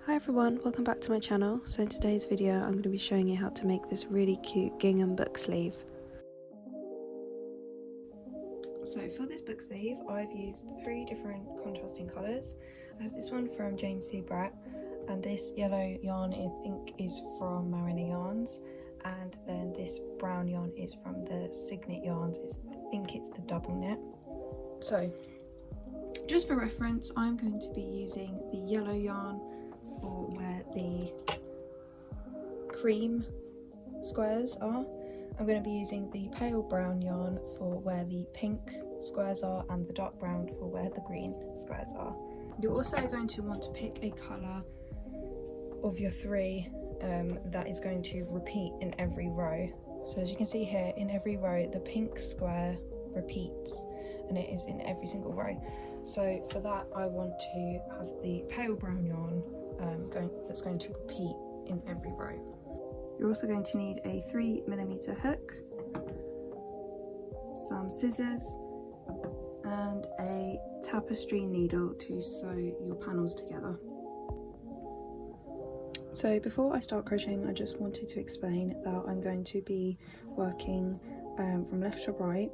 Hi everyone, welcome back to my channel. So in today's video I'm going to be showing you how to make this really cute gingham book sleeve. So for this book sleeve I've used 3 different contrasting colours. I have this one from James C. Bratt, and this yellow yarn I think is from Marina Yarns, and then this brown yarn is from the Signet Yarns. I think it's the double knit. So just for reference, I'm going to be using the yellow yarn for where the cream squares are. I'm going to be using the pale brown yarn for where the pink squares are, and the dark brown for where the green squares are. You're also going to want to pick a colour of your 3 that is going to repeat in every row. So as you can see here, in every row the pink square repeats, and it is in every single row. So for that I want to have the pale brown yarn that's going to repeat in every row. You're also going to need a 3mm hook, some scissors, and a tapestry needle to sew your panels together. So before I start crocheting, I just wanted to explain that I'm going to be working from left to right.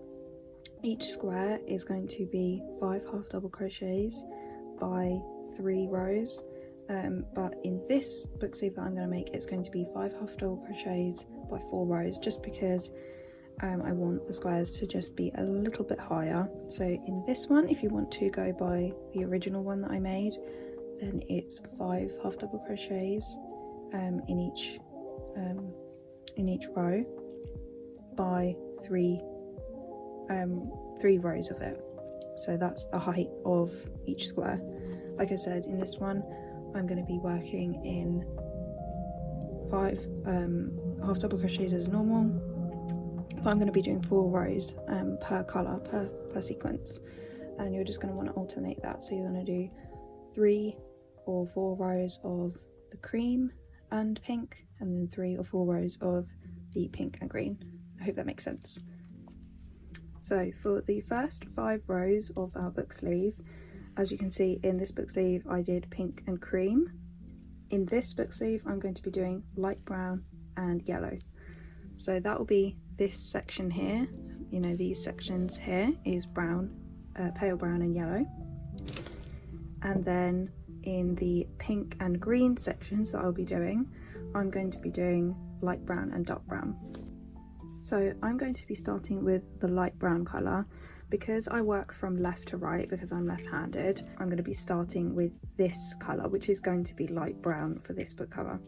Each square is going to be 5 half double crochets by 3 rows. But in this book sleeve that I'm going to make, it's going to be 5 half double crochets by 4 rows, just because I want the squares to just be a little bit higher. So in this one, if you want to go by the original one that I made, then it's 5 half double crochets in each row by 3 rows of it. So that's the height of each square. Like I said, in this one I'm going to be working in 5 half double crochets as normal, but I'm going to be doing 4 rows per colour, per sequence, and you're just going to want to alternate that. So you're going to do 3 or 4 rows of the cream and pink, and then 3 or 4 rows of the pink and green. I hope that makes sense. So for the first 5 rows of our book sleeve, as you can see in this book sleeve I did pink and cream. In this book sleeve I'm going to be doing light brown and yellow. So that will be this section here. You know, these sections here is brown, pale brown and yellow. And then in the pink and green sections that I'll be doing, I'm going to be doing light brown and dark brown. So I'm going to be starting with the light brown colour. Because I work from left to right, because I'm left-handed, I'm going to be starting with this colour, which is going to be light brown for this book cover.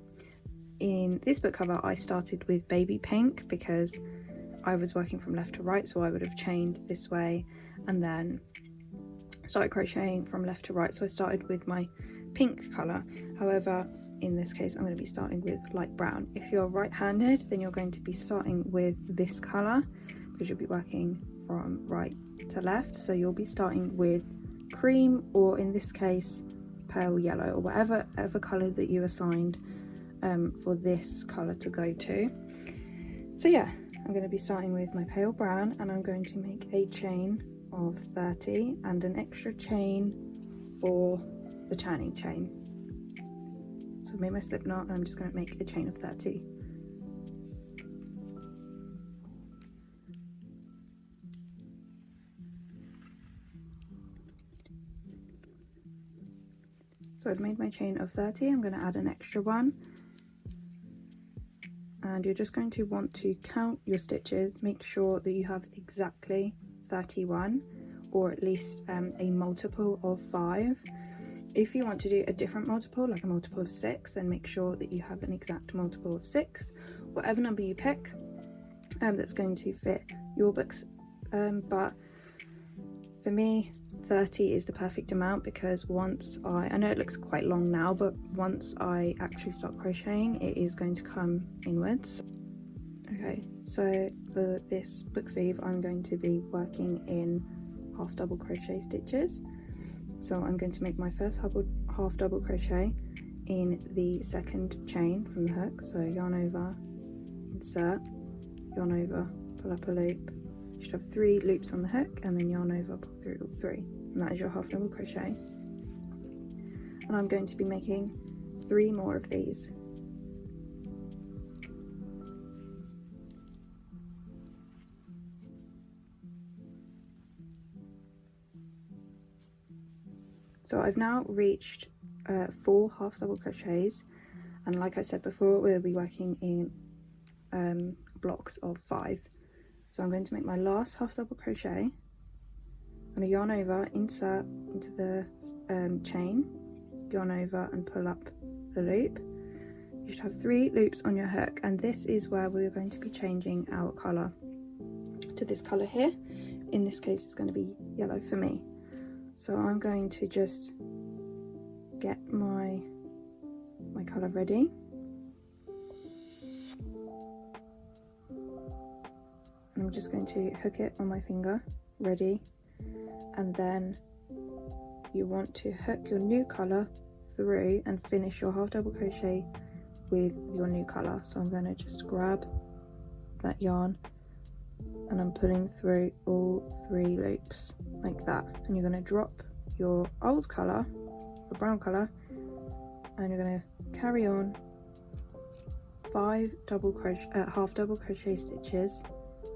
In this book cover I started with baby pink because I was working from left to right, so I would have chained this way and then started crocheting from left to right. So I started with my pink colour. However, in this case I'm going to be starting with light brown. If you're right-handed, then you're going to be starting with this colour, because you'll be working from right to left. So you'll be starting with cream, or in this case pale yellow, or whatever colour that you assigned for this colour to go to. So yeah, I'm going to be starting with my pale brown, and I'm going to make a chain of 30 and an extra chain for the turning chain. So I made my slip knot and I'm just going to make a chain of 30. So I've made my chain of 30, I'm going to add an extra one, and you're just going to want to count your stitches, make sure that you have exactly 31, or at least a multiple of 5. If you want to do a different multiple, like a multiple of 6, then make sure that you have an exact multiple of 6, whatever number you pick that's going to fit your books. But for me, 30 is the perfect amount, because once I know it looks quite long now, but once I actually start crocheting it is going to come inwards. Okay, so for this book sleeve I'm going to be working in half double crochet stitches. So I'm going to make my first half double crochet in the second chain from the hook. So yarn over, insert, yarn over, pull up a loop. You should have 3 loops on the hook, and then yarn over, pull through all 3, and that is your half double crochet. And I'm going to be making 3 more of these. So I've now reached 4 half double crochets, and like I said before, we'll be working in blocks of 5. So I'm going to make my last half double crochet. I'm going to yarn over, insert into the chain, yarn over and pull up the loop. You should have 3 loops on your hook, and this is where we're going to be changing our colour to this colour here. In this case it's going to be yellow for me. So I'm going to just get my colour ready. And I'm just going to hook it on my finger, ready. And then you want to hook your new colour through and finish your half double crochet with your new colour. So I'm going to just grab that yarn and I'm pulling through all 3 loops like that, and you're going to drop your old colour, the brown colour, and you're going to carry on 5 half double crochet stitches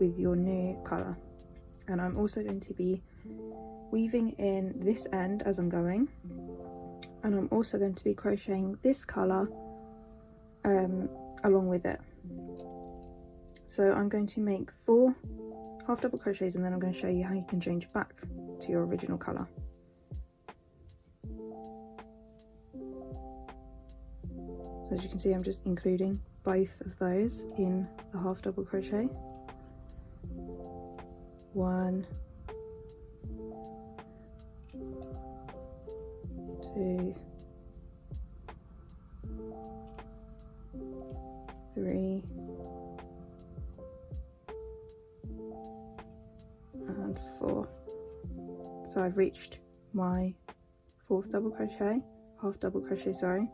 with your new colour. And I'm also going to be weaving in this end as I'm going, and I'm also going to be crocheting this colour along with it. So I'm going to make 4 half double crochets, and then I'm going to show you how you can change back to your original colour. So as you can see, I'm just including both of those in the half double crochet. 1, 2, 3, and 4. So I've reached my 4th double crochet, half double crochet, sorry,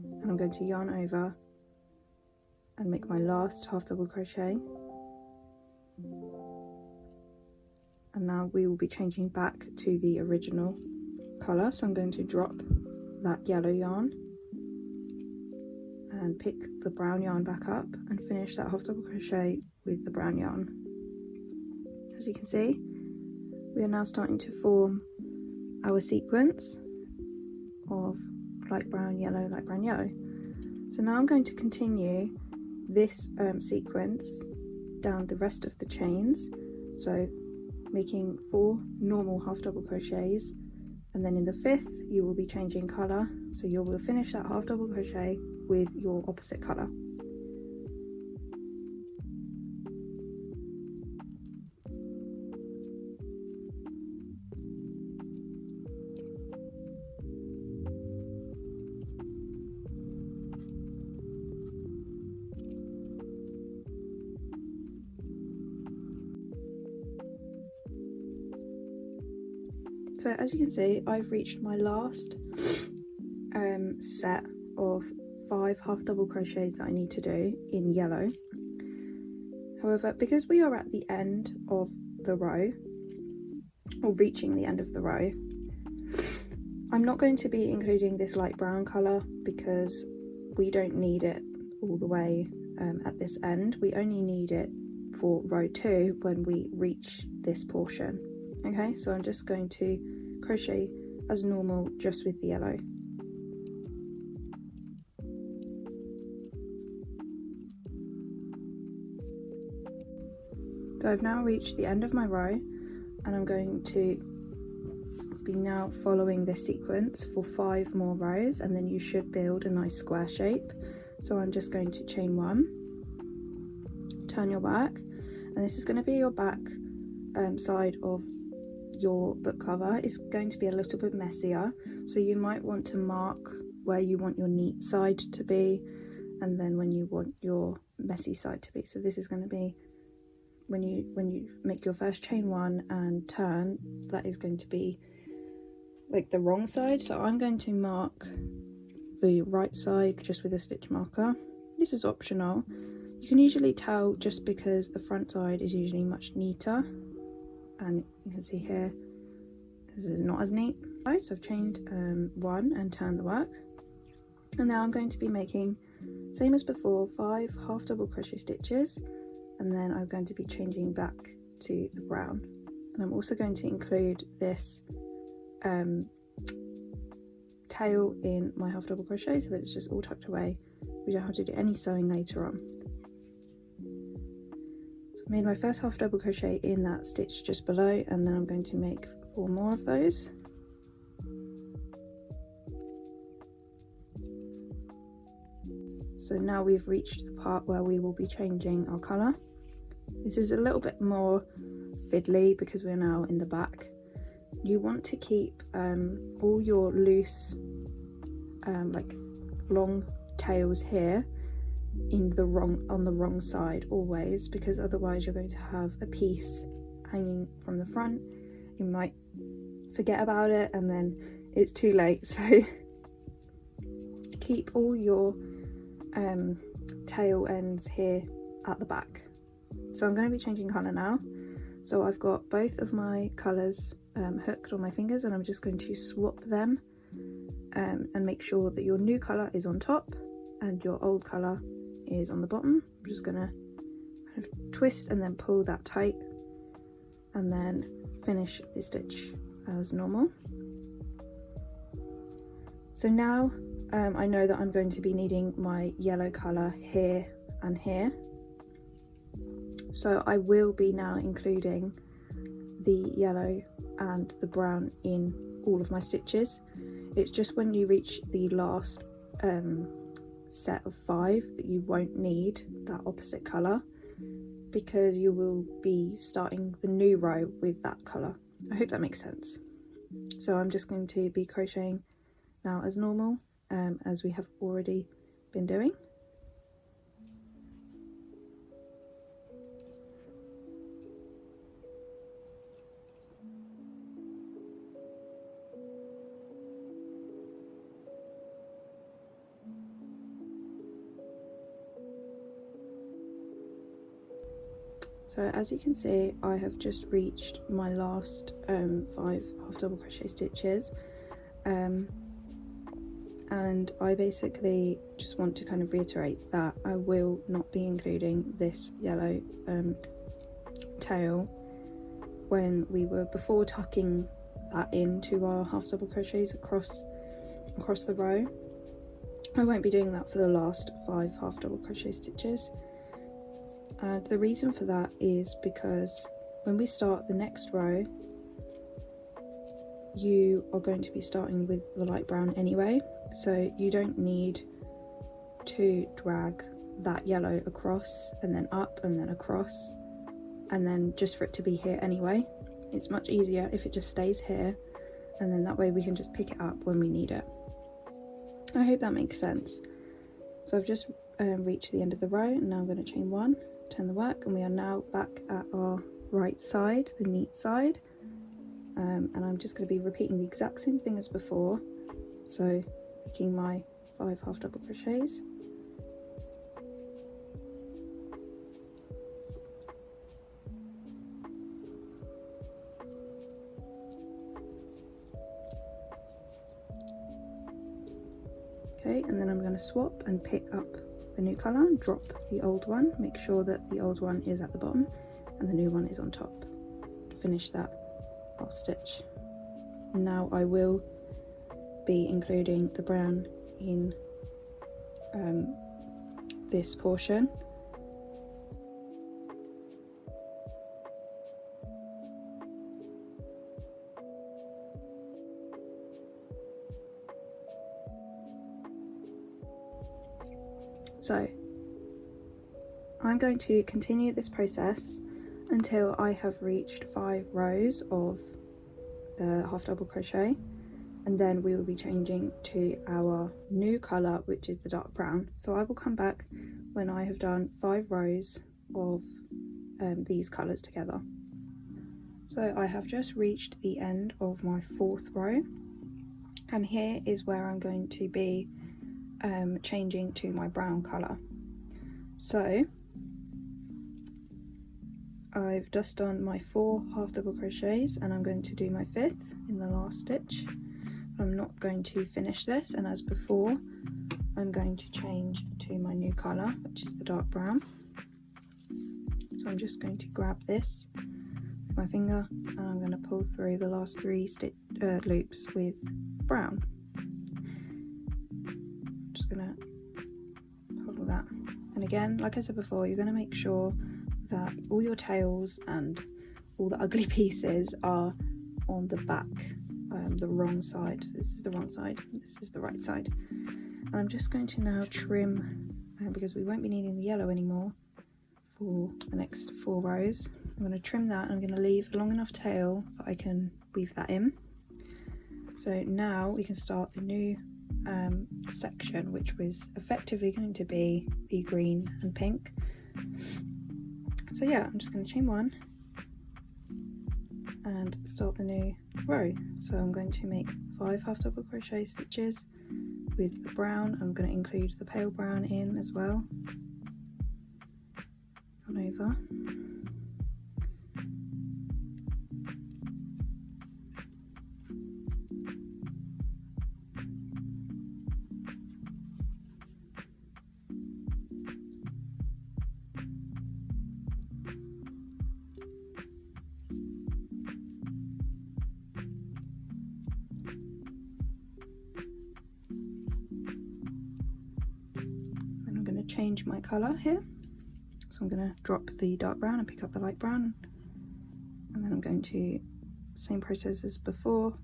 and I'm going to yarn over and make my last half double crochet. And now we will be changing back to the original colour. So I'm going to drop that yellow yarn and pick the brown yarn back up and finish that half double crochet with the brown yarn. As you can see, we are now starting to form our sequence of light brown, yellow, light brown, yellow. So now I'm going to continue this sequence down the rest of the chains, so making 4 normal half double crochets, and then in the 5th you will be changing colour, so you will finish that half double crochet with your opposite colour. So as you can see, I've reached my last set of 5 half double crochets that I need to do in yellow. However, because we are at the end of the row, or reaching the end of the row, I'm not going to be including this light brown colour because we don't need it all the way at this end. We only need it for row 2 when we reach this portion. Okay, so I'm just going to crochet as normal just with the yellow. So I've now reached the end of my row, and I'm going to be now following this sequence for 5 more rows, and then you should build a nice square shape. So I'm just going to chain 1, turn your work, and this is going to be your back side of your book cover. Is going to be a little bit messier, so you might want to mark where you want your neat side to be and then when you want your messy side to be. So this is going to be when you make your first chain 1 and turn, that is going to be like the wrong side. So I'm going to mark the right side just with a stitch marker. This is optional. You can usually tell just because the front side is usually much neater, and you can see here this is not as neat. Right, so I've chained 1 and turned the work, And now I'm going to be making, same as before, 5 half double crochet stitches, and then I'm going to be changing back to the brown. And I'm also going to include this tail in my half double crochet so that it's just all tucked away. We don't have to do any sewing later on. So I made my first half double crochet in that stitch just below, and then I'm going to make 4 more of those. So now we've reached the part where we will be changing our colour. This is a little bit more fiddly because we're now in the back. You want to keep all your loose like long tails here on the wrong side always, because otherwise you're going to have a piece hanging from the front. You might forget about it and then it's too late, so keep all your tail ends here at the back. So I'm going to be changing colour now. So I've got both of my colours hooked on my fingers, and I'm just going to swap them and make sure that your new colour is on top and your old colour is on the bottom. I'm just going to kind of twist and then pull that tight and then finish the stitch as normal. So now I know that I'm going to be needing my yellow colour here and here. So I will be now including the yellow and the brown in all of my stitches. It's just when you reach the last set of 5 that you won't need that opposite colour, because you will be starting the new row with that colour. I hope that makes sense. So I'm just going to be crocheting now as normal, as we have already been doing. So as you can see, I have just reached my last 5 half double crochet stitches, and I basically just want to kind of reiterate that I will not be including this yellow tail when we were before tucking that into our half double crochets across the row. I won't be doing that for the last 5 half double crochet stitches. And the reason for that is because when we start the next row, you are going to be starting with the light brown anyway, so you don't need to drag that yellow across and then up and then across and then just for it to be here anyway. It's much easier if it just stays here, and then that way we can just pick it up when we need it. I hope that makes sense. So I've just reached the end of the row, and now I'm going to chain 1, turn the work, and we are now back at our right side, the neat side, and I'm just going to be repeating the exact same thing as before, so making my 5 half double crochets, okay, and then I'm going to swap and pick up the new colour and drop the old one. Make sure that the old one is at the bottom and the new one is on top. Finish that last stitch. Now I will be including the brown in this portion. So I'm going to continue this process until I have reached 5 rows of the half double crochet, and then we will be changing to our new colour, which is the dark brown. So I will come back when I have done 5 rows of these colours together. So I have just reached the end of my 4th row, and here is where I'm going to be changing to my brown colour. So I've just done my 4 half double crochets, and I'm going to do my 5th in the last stitch. I'm not going to finish this, and as before I'm going to change to my new colour, which is the dark brown. So I'm just going to grab this with my finger and I'm going to pull through the last 3 loops with brown. I'm just going to pull that. And again, like I said before, you're going to make sure that all your tails and all the ugly pieces are on the back, the wrong side. So this is the wrong side, this is the right side. And I'm just going to now trim, because we won't be needing the yellow anymore for the next 4 rows. I'm going to trim that and I'm going to leave a long enough tail that I can weave that in. So now we can start the new section, which was effectively going to be the green and pink. So yeah, I'm just going to chain 1 and start the new row. So I'm going to make 5 half double crochet stitches with the brown. I'm going to include the pale brown in as well, on over. Change my colour here, so I'm going to drop the dark brown and pick up the light brown, and then I'm going to, same process as before,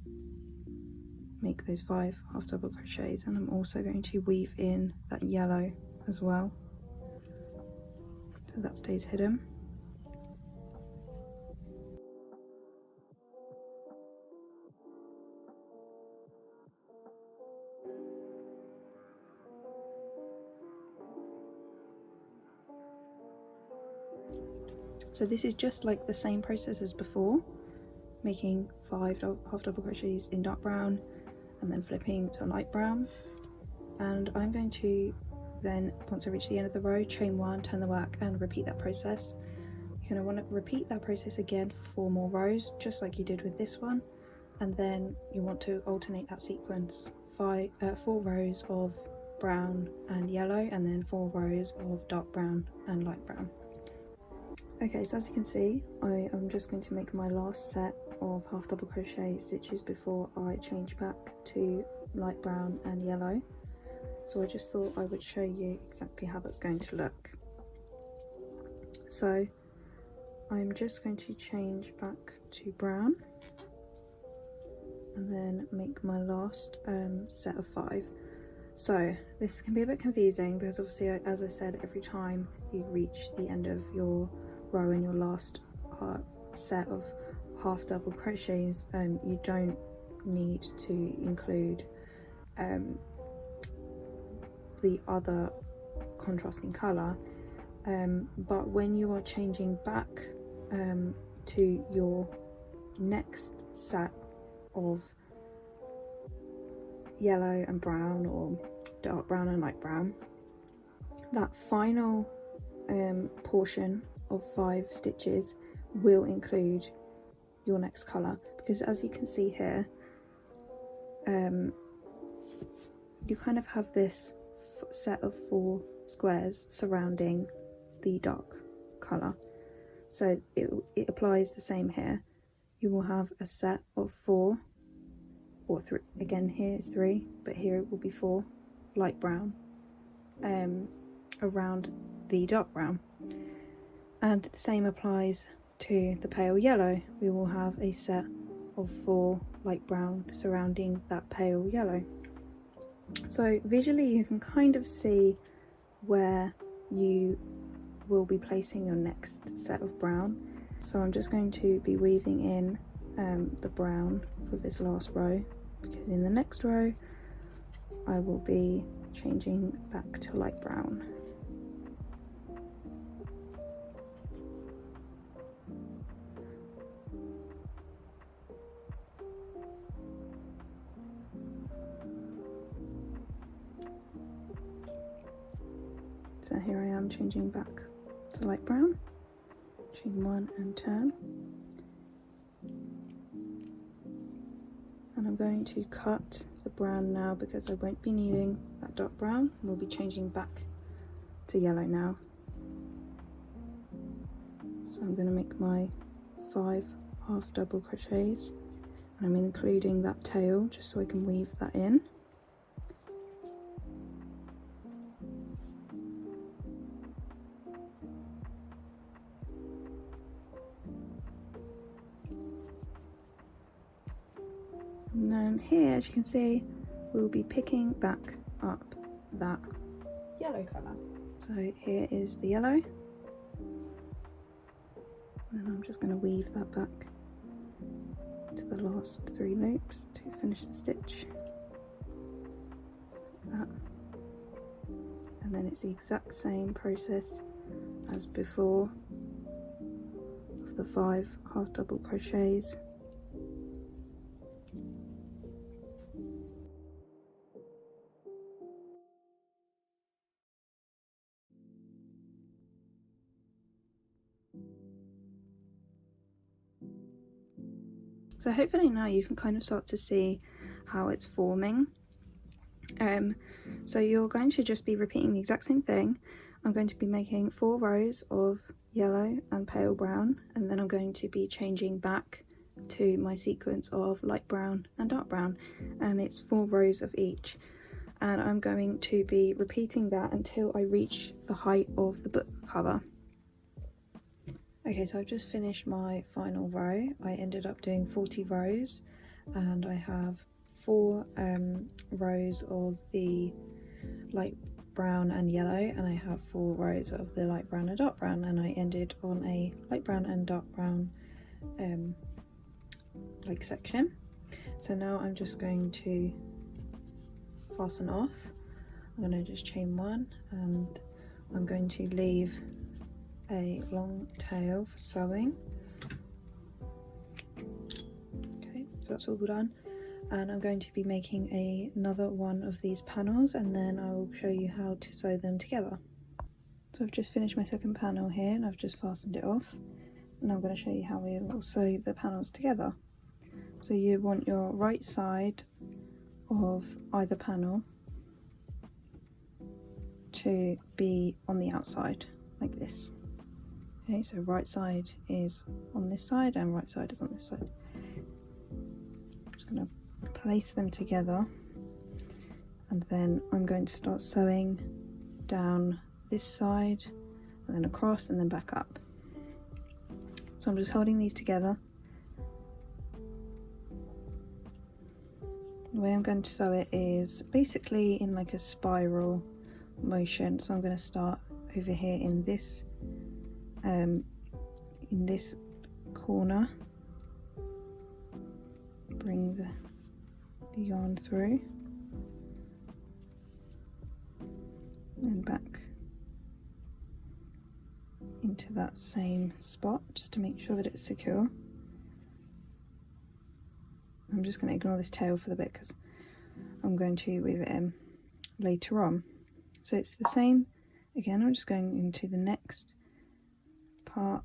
make those 5 half double crochets, and I'm also going to weave in that yellow as well, so that stays hidden. So this is just like the same process as before, making 5 half double crochets in dark brown and then flipping to light brown. And I'm going to then, once I reach the end of the row, chain 1, turn the work and repeat that process. You're going to want to repeat that process again for 4 more rows, just like you did with this one. And then you want to alternate that sequence, 4 rows of brown and yellow, and then 4 rows of dark brown and light brown. Okay, so as you can see, I am just going to make my last set of half double crochet stitches before I change back to light brown and yellow. So I just thought I would show you exactly how that's going to look. So I'm just going to change back to brown and then make my last set of 5. So this can be a bit confusing because obviously, as I said, every time you reach the end of your row in your last set of half double crochets, you don't need to include the other contrasting colour, but when you are changing back to your next set of yellow and brown, or dark brown and light brown, that final portion of 5 stitches will include your next colour, because as you can see here, you kind of have this set of 4 squares surrounding the dark colour, so it applies the same here. You will have a set of 4 or 3, again here is 3, but here it will be 4 light brown around the dark brown. And the same applies to the pale yellow. We will have a set of 4 light brown surrounding that pale yellow. So visually you can kind of see where you will be placing your next set of brown. So I'm just going to be weaving in the brown for this last row, because in the next row I will be changing back to light brown. So here I am changing back to light brown, chain 1 and turn, and I'm going to cut the brown now because I won't be needing that dark brown. We'll be changing back to yellow now. So I'm going to make my 5 half double crochets, and I'm including that tail just so I can weave that in. And then here, as you can see, we'll be picking back up that yellow colour. So here is the yellow. And then I'm just going to weave that back to the last 3 loops to finish the stitch. That. And then it's the exact same process as before of the 5 half double crochets. So hopefully now you can kind of start to see how it's forming. So you're going to just be repeating the exact same thing. I'm going to be making 4 rows of yellow and pale brown, and then I'm going to be changing back to my sequence of light brown and dark brown, and it's 4 rows of each. And I'm going to be repeating that until I reach the height of the book cover. Okay, so I've just finished my final row. I ended up doing 40 rows, and I have 4 rows of the light brown and yellow, and I have 4 rows of the light brown and dark brown, and I ended on a light brown and dark brown like section. So now I'm just going to fasten off. I'm going to just chain 1, and I'm going to leave a long tail for sewing. Okay, so that's all done, and I'm going to be making another one of these panels, and then I will show you how to sew them together. So I've just finished my second panel here, and I've just fastened it off, and I'm going to show you how we will sew the panels together. So you want your right side of either panel to be on the outside like this. Okay, so right side is on this side and right side is on this side. I'm just going to place them together, and then I'm going to start sewing down this side and then across and then back up. So I'm just holding these together. The way I'm going to sew it is basically in like a spiral motion. So I'm going to start over here in this corner, bring the yarn through and back into that same spot just to make sure that it's secure. I'm just going to ignore this tail for the bit because I'm going to weave it in later on. So it's the same again. I'm just going into the next part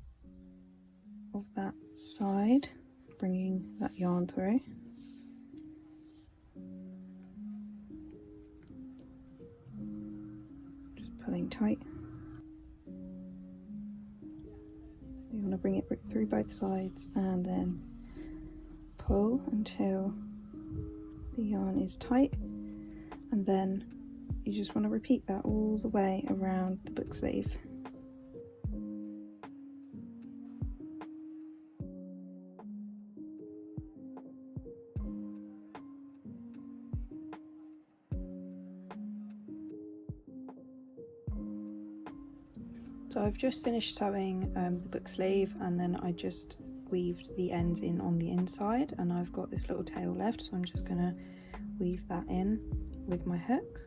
of that side, bringing that yarn through. Just pulling tight. You want to bring it through both sides and then pull until the yarn is tight, and then you just want to repeat that all the way around the book sleeve. So I've just finished sewing the book sleeve, and then I just weaved the ends in on the inside, and I've got this little tail left, so I'm just going to weave that in with my hook,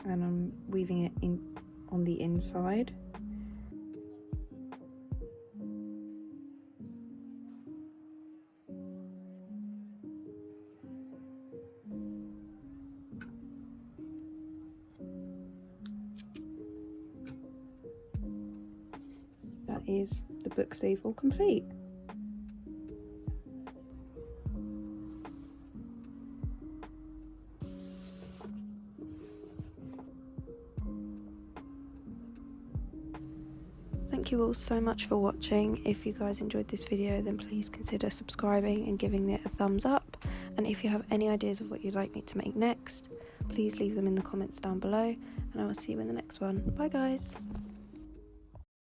and I'm weaving it in on the inside. That is the book sleeve all complete. thank you all so much for watching. If you guys enjoyed this video, then please consider subscribing and giving it a thumbs up. And if you have any ideas of what you'd like me to make next, please leave them in the comments down below, and I will see you in the next one. Bye guys.